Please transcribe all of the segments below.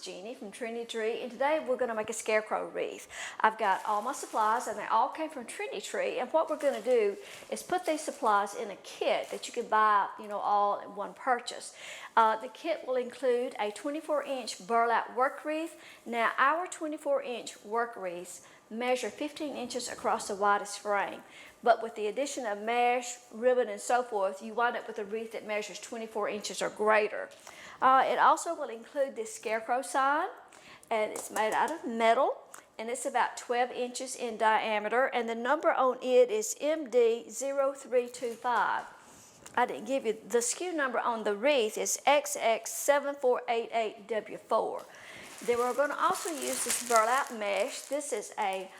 Jeannie from Trendy, and today we're going to make a scarecrow wreath. I've got all my supplies and they all came from Trendy, and what we're going to do is put these supplies in a kit that you can buy, all in one purchase. The kit will include a 24-inch burlap work wreath. Now our 24-inch work wreaths measure 15 inches across the widest frame, but with the addition of mesh, ribbon, and so forth, you wind up with a wreath that measures 24 inches or greater. It also will include this scarecrow sign, and it's made out of metal, and it's about 12 inches in diameter, and the number on it is MD0325. I didn't give you the SKU number on the wreath is XX7488W4. Then we're going to also use this burlap mesh. This is a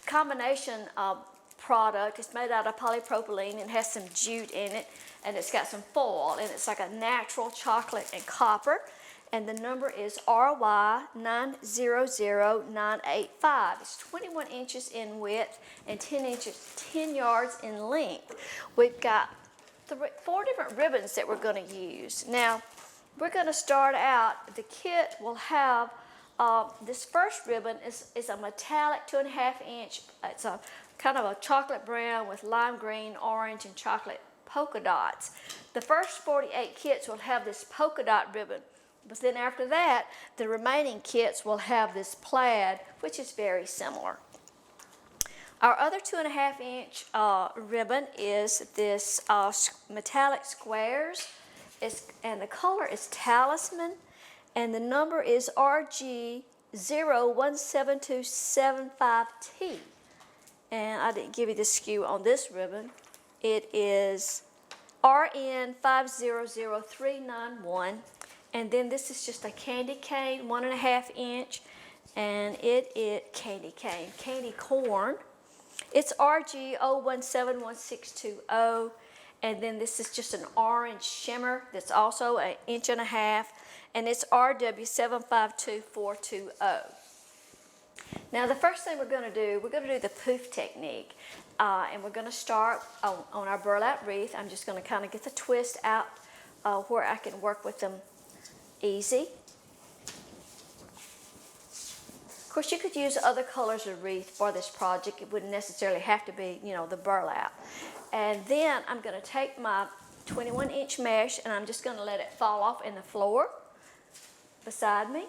combination product. It's made out of polypropylene and has some jute in it, and it's got some foil, and it's like a natural chocolate and copper, and the number is RY900985. It's 21 inches in width and 10 yards in length. We've got 4 different ribbons that we're going to use. Now, we're going to start out, the kit will have, this first ribbon is a metallic 2.5 inch, it's a kind of a chocolate brown with lime green, orange, and chocolate polka dots. The first 48 kits will have this polka dot ribbon, but then after that, the remaining kits will have this plaid, which is very similar. Our other 2.5 inch ribbon is this metallic squares. And the color is Talisman, and the number is RG017275T. And I didn't give you the SKU on this ribbon. It is RN500391. And then this is just a candy cane, 1.5 inch, and it is candy corn. It's RG017160. And then this is just an orange shimmer that's also 1.5 inches, and it's RW752420. Now the first thing we're going to do the poof technique, and we're going to start on our burlap wreath. I'm just going to kind of get the twist out where I can work with them easy. Of course, you could use other colors of wreath for this project. It wouldn't necessarily have to be, the burlap. And then I'm going to take my 21-inch mesh, and I'm just going to let it fall off in the floor beside me.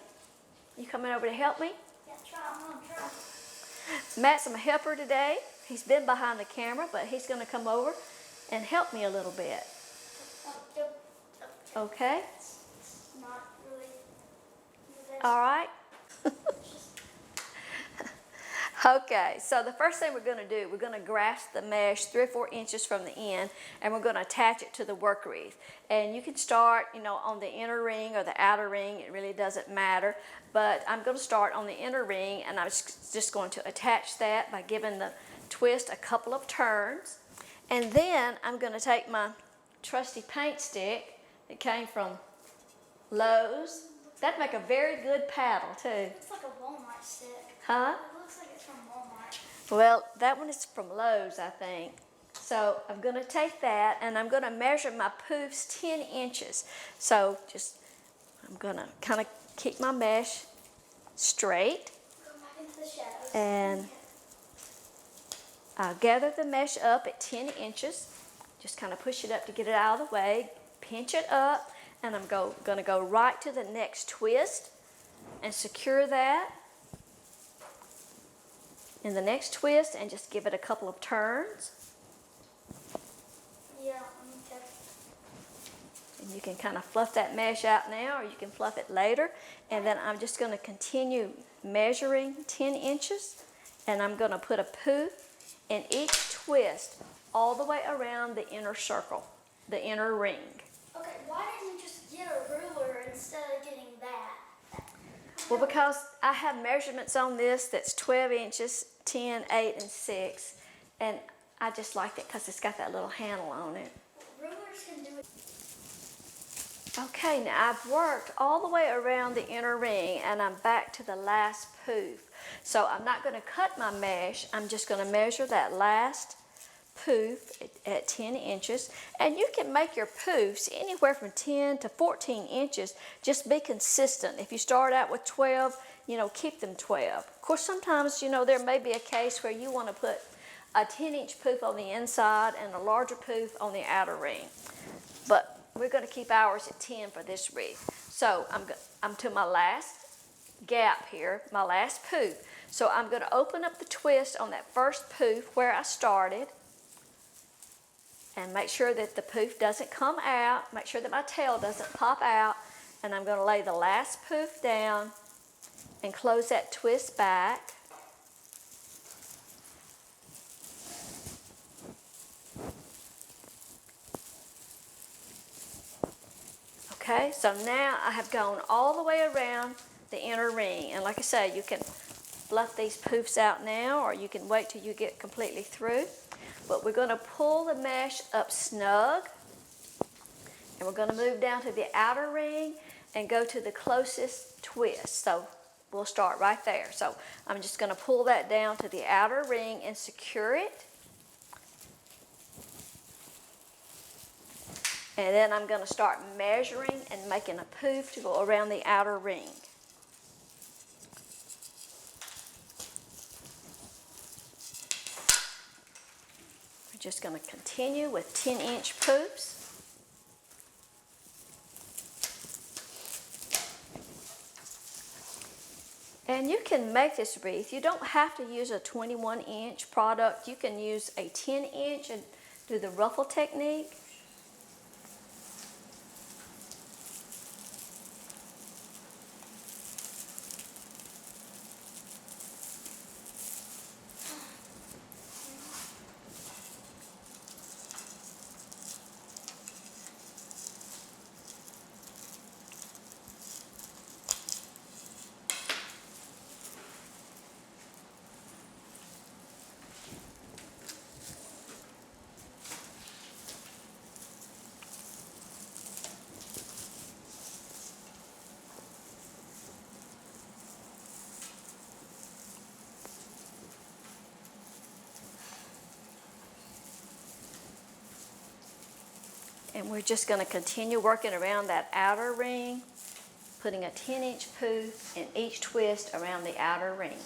You coming over to help me? Yeah, I'm going to try. Matt's my helper today. He's been behind the camera, but he's going to come over and help me a little bit. Okay? It's not really. All right. Okay, so the first thing we're going to do, we're going to grasp the mesh 3 or 4 inches from the end, and we're going to attach it to the work wreath. And you can start, on the inner ring or the outer ring. It really doesn't matter. But I'm going to start on the inner ring, and I'm just going to attach that by giving the twist a couple of turns. And then I'm going to take my trusty paint stick that came from Lowe's. That'd make a very good paddle, too. It's like a Walmart stick. Huh? It looks like it's from Walmart. Well, that one is from Lowe's, I think. So I'm going to take that, and I'm going to measure my poofs 10 inches. So I'm going to kind of keep my mesh straight. Go back into the shadows. And I'll gather the mesh up at 10 inches. Just kind of push it up to get it out of the way. Pinch it up, and I'm going to go right to the next twist and secure that in the next twist, and just give it a couple of turns. Yeah, okay. And you can kind of fluff that mesh out now, or you can fluff it later. And then I'm just going to continue measuring 10 inches, and I'm going to put a poof in each twist all the way around the inner circle, the inner ring. Okay, why didn't you just get a ruler instead of getting that? Well, because I have measurements on this that's 12 inches, 10, 8, and 6, and I just liked it because it's got that little handle on it. Rulers can do it. Okay, now I've worked all the way around the inner ring, and I'm back to the last poof. So I'm not going to cut my mesh. I'm just going to measure that last poof at 10 inches, and you can make your poofs anywhere from 10 to 14 inches. Just be consistent. If you start out with 12, keep them 12. Of course, sometimes, there may be a case where you want to put a 10-inch poof on the inside and a larger poof on the outer ring. But we're going to keep ours at 10 for this wreath. So I'm to my last gap here, my last poof. So I'm going to open up the twist on that first poof where I started, and make sure that the poof doesn't come out, make sure that my tail doesn't pop out, and I'm going to lay the last poof down and close that twist back. Okay, so now I have gone all the way around the inner ring, and like I say, you can fluff these poofs out now, or you can wait till you get completely through. But we're going to pull the mesh up snug, and we're going to move down to the outer ring and go to the closest twist. So we'll start right there. So I'm just going to pull that down to the outer ring and secure it. And then I'm going to start measuring and making a poof to go around the outer ring. We're just going to continue with 10-inch poofs. And you can make this wreath. You don't have to use a 21-inch product. You can use a 10-inch and do the ruffle technique. And we're just going to continue working around that outer ring, putting a 10-inch poof in each twist around the outer ring.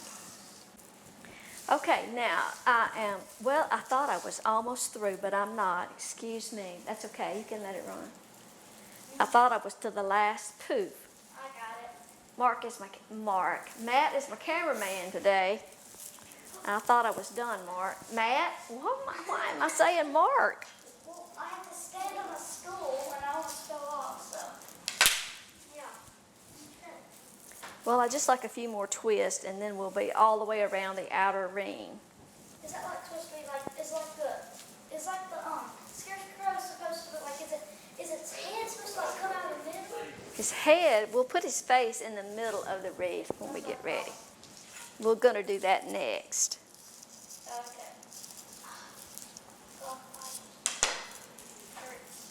Okay, now I thought I was almost through, but I'm not. Excuse me. That's okay. You can let it run. I thought I was to the last poof. I got it. Matt is my cameraman today. I thought I was done, Mark. Matt? Why am I saying Mark? Well, I have to stand on a stool and I almost fell off, so yeah. Okay. Well, I just like a few more twists, and then we'll be all the way around the outer ring. Is that like supposed to be like? Is like the Scarecrow supposed to be like? Is its head supposed to like come out of the middle? His head, we'll put his face in the middle of the wreath when we get ready. We're going to do that next. Okay. Oh, hurts.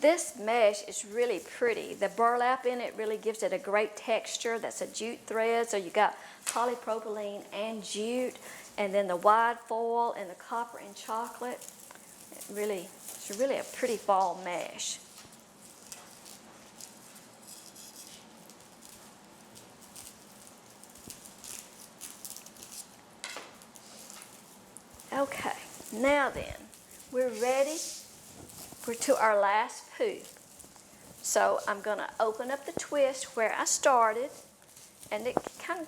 This mesh is really pretty. The burlap in it really gives it a great texture. That's a jute thread, so you got polypropylene and jute, and then the wide foil and the copper and chocolate. It's really a pretty fall mesh. Okay, now then, we're ready to our last poof. So I'm going to open up the twist where I started, and it kind of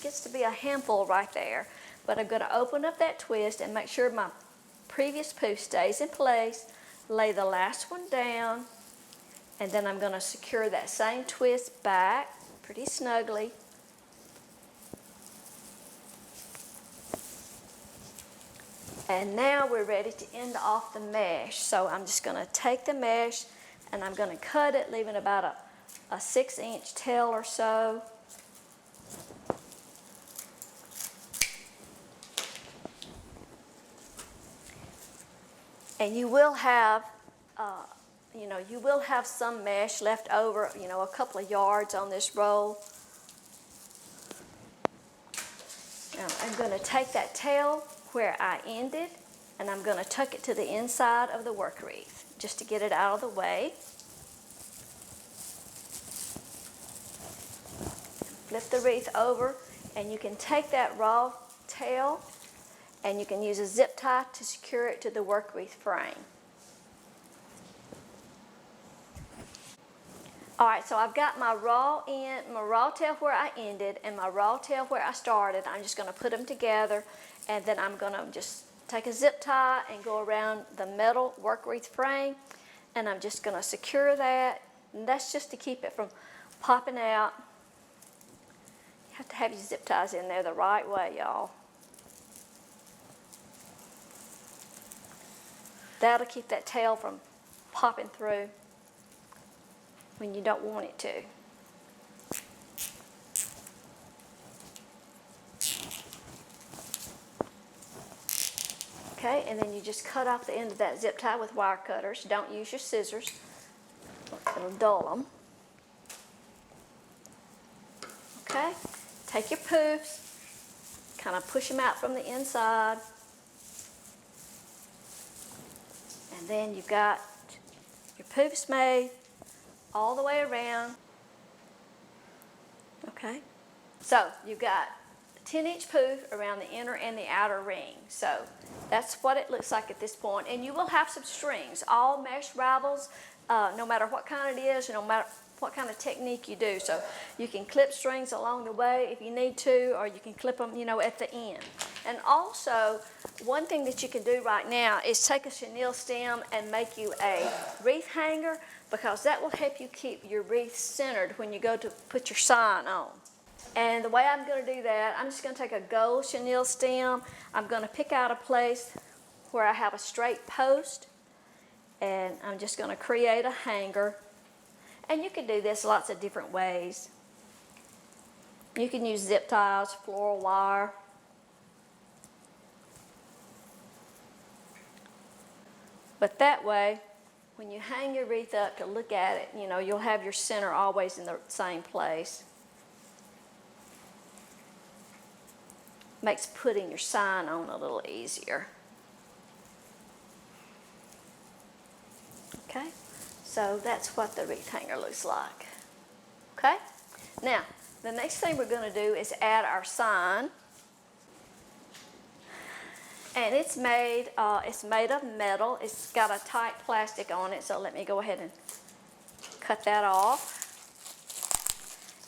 gets to be a handful right there, but I'm going to open up that twist and make sure my previous poof stays in place, lay the last one down, and then I'm going to secure that same twist back pretty snugly. And now we're ready to end off the mesh. So I'm just going to take the mesh and I'm going to cut it, leaving about a 6-inch tail or so. And you will have, some mesh left over, a couple of yards on this roll. Now I'm going to take that tail where I ended, and I'm going to tuck it to the inside of the work wreath just to get it out of the way. Flip the wreath over, and you can take that raw tail and you can use a zip tie to secure it to the work wreath frame. All right, so I've got my raw tail where I ended and my raw tail where I started. I'm just going to put them together, and then I'm going to just take a zip tie and go around the metal work wreath frame, and I'm just going to secure that. And that's just to keep it from popping out. You have to have your zip ties in there the right way, y'all. That'll keep that tail from popping through when you don't want it to. Okay, and then you just cut off the end of that zip tie with wire cutters. Don't use your scissors. It'll dull them. Okay, take your poofs, kind of push them out from the inside. And then you've got your poofs made all the way around. Okay, so you've got a 10-inch poof around the inner and the outer ring. So that's what it looks like at this point. And you will have some strings, all mesh ravels, no matter what kind it is, no matter what kind of technique you do. So you can clip strings along the way if you need to, or you can clip them, at the end. And also, one thing that you can do right now is take a chenille stem and make you a wreath hanger, because that will help you keep your wreath centered when you go to put your sign on. And the way I'm going to do that, I'm just going to take a gold chenille stem. I'm going to pick out a place where I have a straight post, and I'm just going to create a hanger. And you can do this lots of different ways. You can use zip ties, floral wire. But that way, when you hang your wreath up to look at it, you'll have your center always in the same place. Makes putting your sign on a little easier. Okay, so that's what the wreath hanger looks like. Okay, now the next thing we're going to do is add our sign. And it's made of metal. It's got a tight plastic on it, so let me go ahead and cut that off.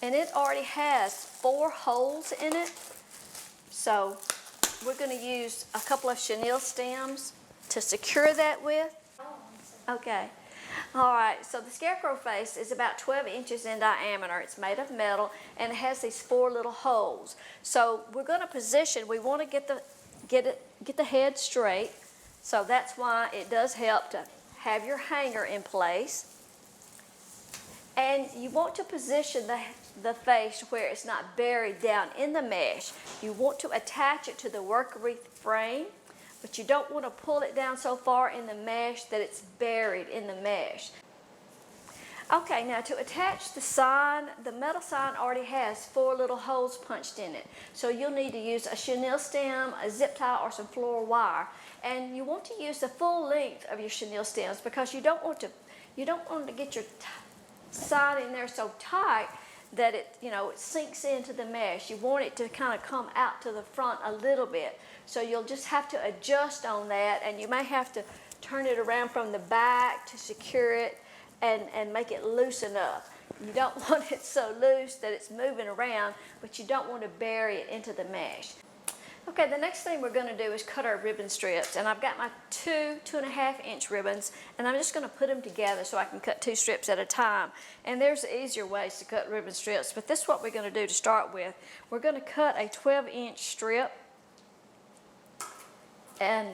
And it already has 4 holes in it. So we're going to use a couple of chenille stems to secure that with. Okay. All right, so the Scarecrow face is about 12 inches in diameter. It's made of metal, and it has these 4 little holes. So we're going to position, we want to get the head straight. So that's why it does help to have your hanger in place. And you want to position the face where it's not buried down in the mesh. You want to attach it to the work wreath frame, but you don't want to pull it down so far in the mesh that it's buried in the mesh. Okay, now to attach the sign, the metal sign already has 4 little holes punched in it. So you'll need to use a chenille stem, a zip tie, or some floral wire. And you want to use the full length of your chenille stems, because you don't want to get your sign in there so tight that it sinks into the mesh. You want it to kind of come out to the front a little bit. So you'll just have to adjust on that, and you may have to turn it around from the back to secure it and make it loose enough. You don't want it so loose that it's moving around, but you don't want to bury it into the mesh. Okay, the next thing we're going to do is cut our ribbon strips. And I've got my 2.5-inch ribbons, and I'm just going to put them together so I can cut 2 strips at a time. And there's easier ways to cut ribbon strips, but this is what we're going to do to start with. We're going to cut a 12-inch strip, and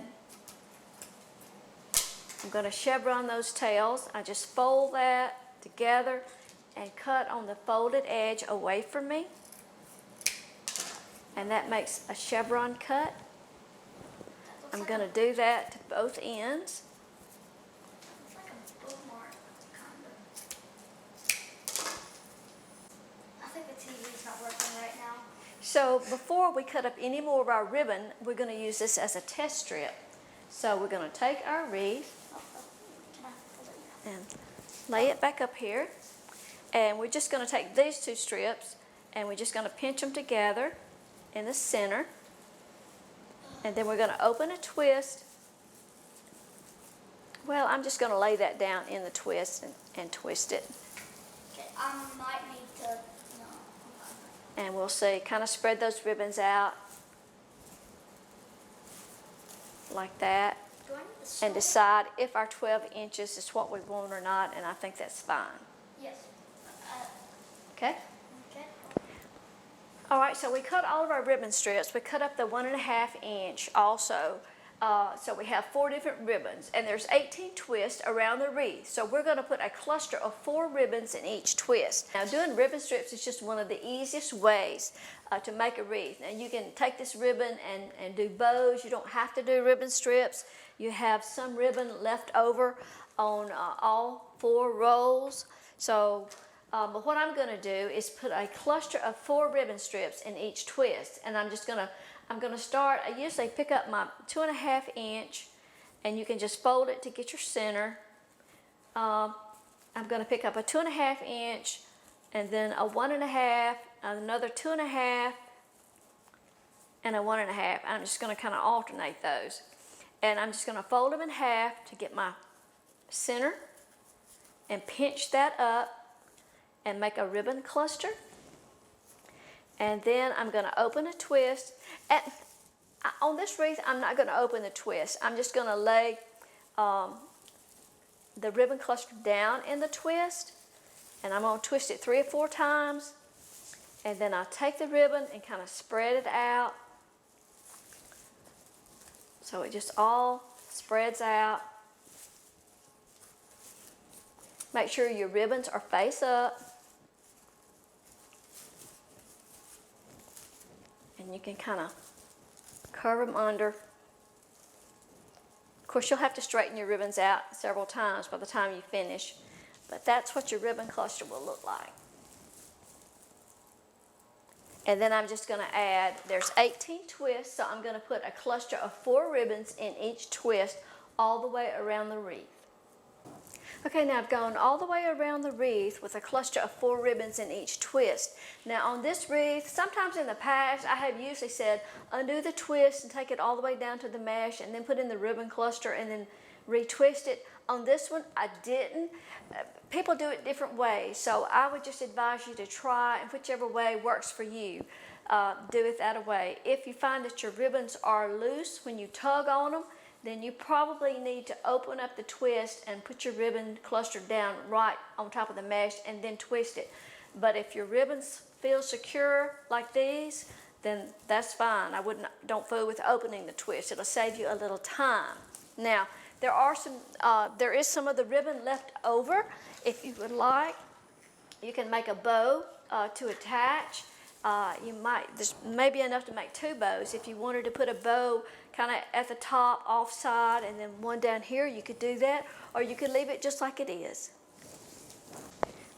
I'm going to chevron those tails. I just fold that together and cut on the folded edge away from me. And that makes a chevron cut. I'm going to do that to both ends. It's like a bookmark, kind of. I think the TV's not working right now. So before we cut up any more of our ribbon, we're going to use this as a test strip. So we're going to take our wreath and lay it back up here. And we're just going to take these two strips and we're just going to pinch them together in the center. And then we're going to open a twist. Well, I'm just going to lay that down in the twist and twist it. Okay, I might need to, no. And we'll see, kind of spread those ribbons out like that. Do I need the sole? And decide if our 12 inches is what we want or not, and I think that's fine. Yes. Okay? Okay. All right, so we cut all of our ribbon strips. We cut up the 1.5 inch also. So we have 4 different ribbons, and there's 18 twists around the wreath. So we're going to put a cluster of 4 ribbons in each twist. Now, doing ribbon strips is just one of the easiest ways to make a wreath. Now, you can take this ribbon and do bows. You don't have to do ribbon strips. You have some ribbon left over on all 4 rolls. So, but what I'm going to do is put a cluster of 4 ribbon strips in each twist, and I'm going to start. I usually pick up my 2.5 inch, and you can just fold it to get your center. I'm going to pick up a 2.5 inch, and then a 1.5, another 2.5, and a 1.5. I'm just going to kind of alternate those. And I'm just going to fold them in half to get my center and pinch that up and make a ribbon cluster. And then I'm going to open a twist. And on this wreath, I'm not going to open the twist. I'm just going to lay the ribbon cluster down in the twist. And I'm going to twist it 3 or 4 times. And then I'll take the ribbon and kind of spread it out. So it just all spreads out. Make sure your ribbons are face up. And you can kind of curve them under. Of course, you'll have to straighten your ribbons out several times by the time you finish. But that's what your ribbon cluster will look like. And then I'm just going to add, there's 18 twists, so I'm going to put a cluster of 4 ribbons in each twist all the way around the wreath. Okay, now I've gone all the way around the wreath with a cluster of 4 ribbons in each twist. Now on this wreath, sometimes in the past, I have usually said undo the twist and take it all the way down to the mesh and then put in the ribbon cluster and then retwist it. On this one, I didn't. People do it different ways, so I would just advise you to try, and whichever way works for you, do it that way. If you find that your ribbons are loose when you tug on them, then you probably need to open up the twist and put your ribbon cluster down right on top of the mesh and then twist it. But if your ribbons feel secure like these, then that's fine. Don't fool with opening the twist. It'll save you a little time. Now, there is some of the ribbon left over. If you would like, you can make a bow to attach. There's maybe enough to make 2 bows. If you wanted to put a bow kind of at the top, offside, and then one down here, you could do that, or you could leave it just like it is.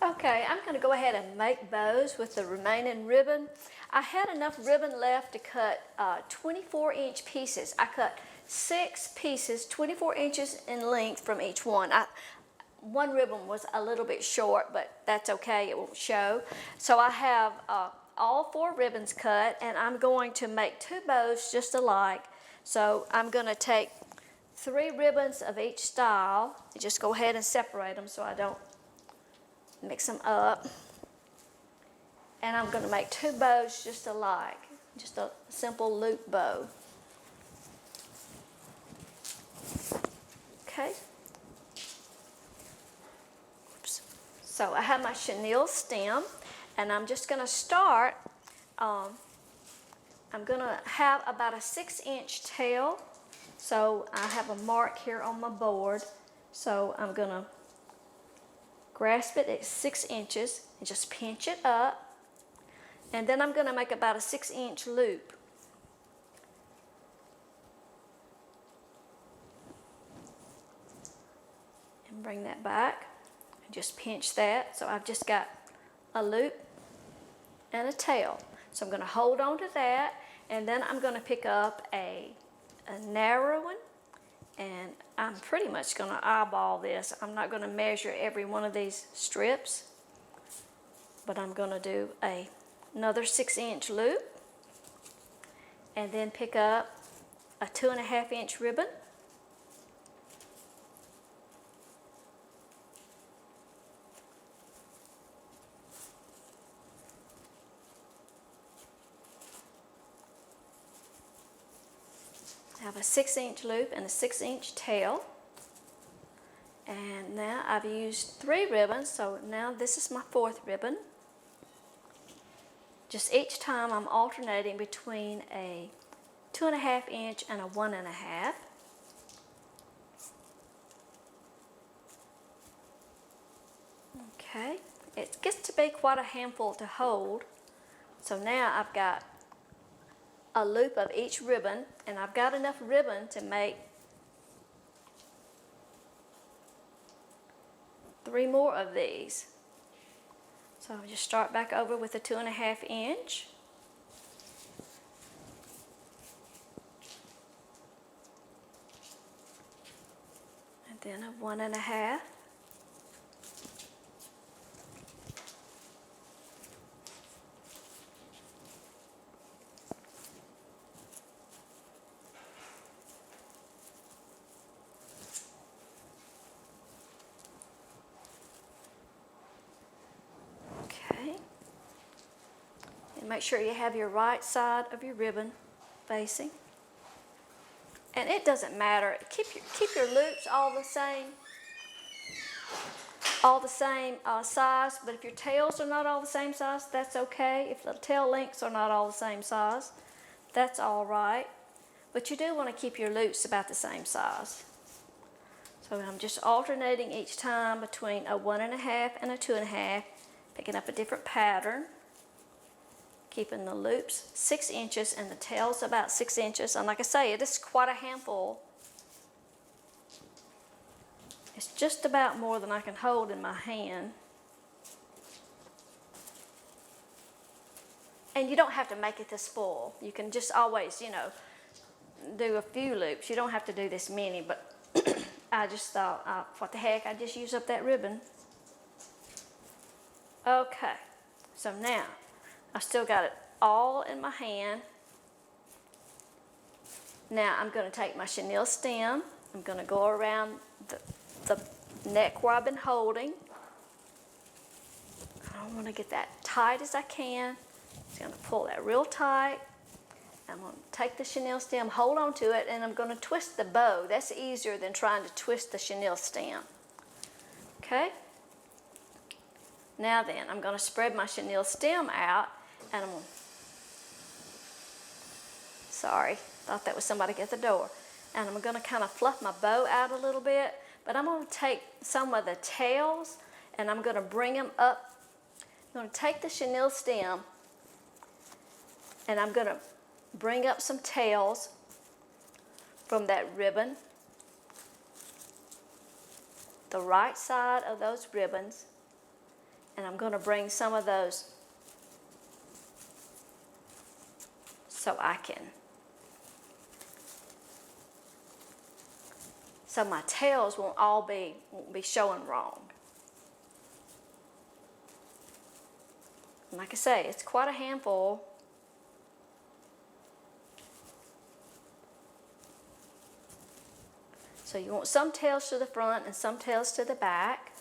Okay, I'm going to go ahead and make bows with the remaining ribbon. I had enough ribbon left to cut 24-inch pieces. I cut 6 pieces, 24 inches in length from each one. One ribbon was a little bit short, but that's okay, it won't show. So I have all 4 ribbons cut, and I'm going to make 2 bows just alike. So I'm going to take 3 ribbons of each style and just go ahead and separate them so I don't mix them up. And I'm going to make 2 bows just alike, just a simple loop bow. Okay. Oops. So I have my chenille stem, and I'm just going to start. I'm going to have about a 6-inch tail. So I have a mark here on my board. So I'm going to grasp it at 6 inches and just pinch it up. And then I'm going to make about a 6-inch loop. And bring that back and just pinch that. So I've just got a loop and a tail. So I'm going to hold on to that, and then I'm going to pick up a narrow one, and I'm pretty much going to eyeball this. I'm not going to measure every one of these strips, but I'm going to do another 6-inch loop, and then pick up a 2.5-inch ribbon. I have a 6-inch loop and a 6-inch tail. And now I've used 3 ribbons, so now this is my 4th ribbon. Just each time I'm alternating between a 2.5-inch and a 1.5. Okay, it gets to be quite a handful to hold. So now I've got a loop of each ribbon, and I've got enough ribbon to make 3 more of these. So I'll just start back over with a 2.5-inch. And then a 1.5. Make sure you have your right side of your ribbon facing. And it doesn't matter. Keep your loops all the same size, but if your tails are not all the same size, that's okay. If the tail links are not all the same size, that's all right. But you do want to keep your loops about the same size. So I'm just alternating each time between a 1.5 and a 2.5, picking up a different pattern. Keeping the loops 6 inches and the tails about 6 inches. And like I say, it is quite a handful. It's just about more than I can hold in my hand. And you don't have to make it this full. You can just always, do a few loops. You don't have to do this many, but I just thought, what the heck, I just use up that ribbon. Okay, so now, I still got it all in my hand. Now I'm going to take my chenille stem. I'm going to go around the neck where I've been holding. I want to get that tight as I can. Just going to pull that real tight. I'm going to take the chenille stem, hold on to it, and I'm going to twist the bow. That's easier than trying to twist the chenille stem. Okay? Now then, I'm going to spread my chenille stem out. And I'm going to, sorry, thought that was somebody at the door. And I'm going to kind of fluff my bow out a little bit, but I'm going to take some of the tails and I'm going to bring them up. I'm going to take the chenille stem and I'm going to bring up some tails from that ribbon, the right side of those ribbons, and I'm going to bring some of those so my tails won't be showing wrong. And like I say, it's quite a handful. So you want some tails to the front and some tails to the back.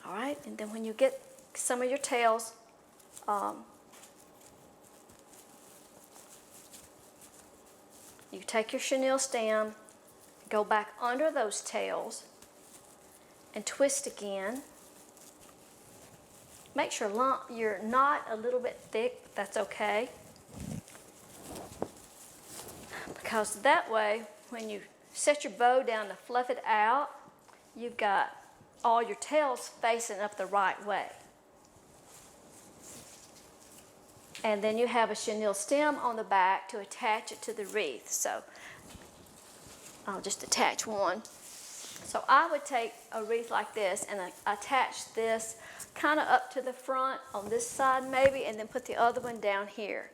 All right, and then when you get some of your tails, you take your chenille stem, go back under those tails, and twist again. Make sure your knot a little bit thick, that's okay. Because that way, when you set your bow down to fluff it out, you've got all your tails facing up the right way. And then you have a chenille stem on the back to attach it to the wreath. So I'll just attach one. So I would take a wreath like this and attach this kind of up to the front on this side maybe, and then put the other one down here.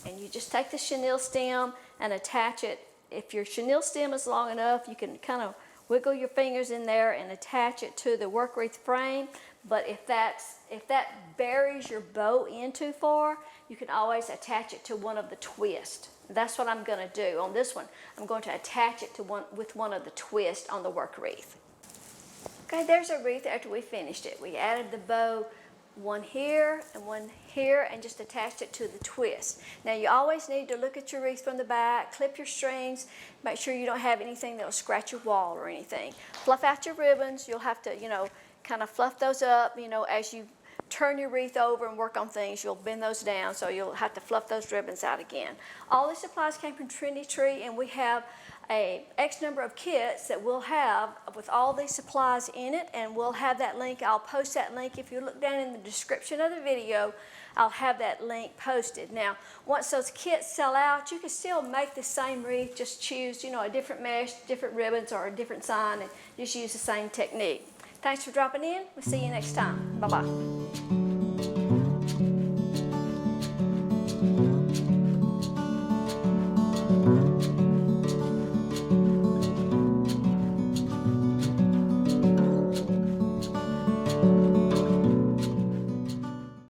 And you just take the chenille stem and attach it. If your chenille stem is long enough, you can kind of wiggle your fingers in there and attach it to the work wreath frame. But if that buries your bow in too far, you can always attach it to one of the twists. That's what I'm going to do on this one. I'm going to attach it to with one of the twists on the work wreath. Okay, there's a wreath after we finished it. We added the bow, one here and just attached it to the twist. Now you always need to look at your wreath from the back, clip your strings, make sure you don't have anything that will scratch your wall or anything. Fluff out your ribbons. You'll have to, kind of fluff those up, as you turn your wreath over and work on things, you'll bend those down, so you'll have to fluff those ribbons out again. All these supplies came from Trendy Tree, and we have a X number of kits that we'll have with all these supplies in it, and we'll have that link. I'll post that link. If you look down in the description of the video, I'll have that link posted. Now, once those kits sell out, you can still make the same wreath, just choose, a different mesh, different ribbons, or a different sign, and just use the same technique. Thanks for dropping in. We'll see you next time. Bye-bye.